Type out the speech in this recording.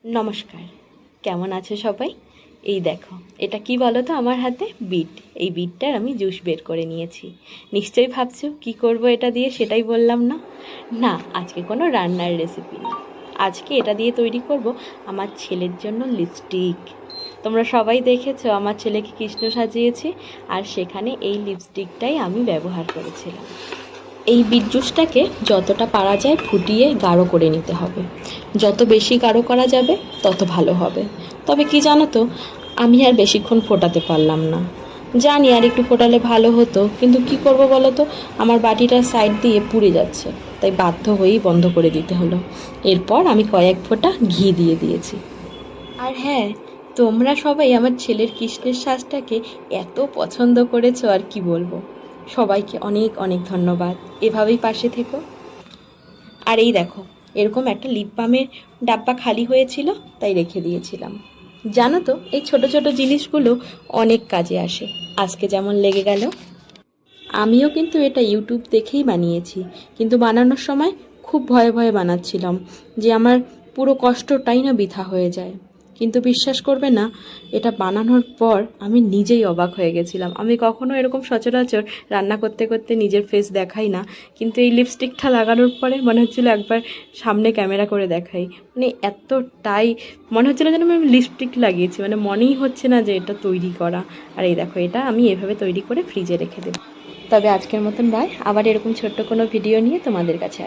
নমস্কার, কেমন আছো সবাই? এই দেখো, এটা কি বলো তো, আমার হাতে বিট। এই বিটটার আমি জুস বের করে নিয়েছি। নিশ্চয়ই ভাবছো কি করব এটা দিয়ে, সেটাই বললাম না। না, আজকে কোনো রান্নার রেসিপি না। আজকে এটা দিয়ে তৈরি করব আমার ছেলের জন্য লিপস্টিক। তোমরা সবাই দেখেছো আমার ছেলেকে কৃষ্ণ সাজিয়েছি, আর সেখানে এই লিপস্টিকটাই আমি ব্যবহার করেছিলাম। এই বিট জুসটাকে যতটা পারা যায় ফুটিয়ে গাঢ় করে নিতে হবে। যত বেশি গাঢ় করা যাবে তত ভালো হবে। তবে কি জানো তো, আমি আর বেশিক্ষণ ফোটাতে পারলাম না। জানি আর একটু ফোটালে ভালো হতো, কিন্তু কি করব বলো তো, আমার বাটিটার সাইড দিয়ে পুড়ে যাচ্ছে। তাই বাধ্য হয়েই বন্ধ করে দিতে হলো। এরপর আমি কয়েক ফোঁটা ঘি দিয়ে দিয়েছি। আর হ্যাঁ, তোমরা সবাই আমার ছেলের কৃষ্ণের সাজটাকে এত পছন্দ করেছো, আর কি বলবো। সবাইকে অনেক অনেক ধন্যবাদ। এভাবেই পাশে থেকো। আর এই দেখো, এরকম একটা লিপ বামের ডাব্বা খালি হয়েছিল, তাই রেখে দিয়েছিলাম। জানো তো, এই ছোট ছোট জিনিসগুলো অনেক কাজে আসে। আজকে যেমন লেগে গেল। আমিও কিন্তু এটা ইউটিউব দেখেই বানিয়েছি, কিন্তু বানানোর সময় খুব ভয়ে ভয়ে বানাচ্ছিলাম যে আমার পুরো কষ্টটাই না বৃথা হয়ে যায়। কিন্তু বিশ্বাস করবে না, এটা বানানোর পর আমি নিজেই অবাক হয়ে গেছিলাম। আমি কখনো এরকম সচরাচর রান্না করতে করতে নিজের ফেস দেখাই না, কিন্তু এই লিপস্টিকটা লাগানোর পরে মনে হচ্ছিলো একবার সামনে ক্যামেরা করে দেখাই। মানে এতটাই মনে হচ্ছিলো যেন আমি লিপস্টিক লাগিয়েছি, মানে মনেই হচ্ছে না যে এটা তৈরি করা। আর এই দেখো, এটা আমি এভাবে তৈরি করে ফ্রিজে রেখে দেবো। তবে আজকের মতন বাই, আবার এরকম ছোট্ট কোনো ভিডিও নিয়ে তোমাদের কাছে আসি।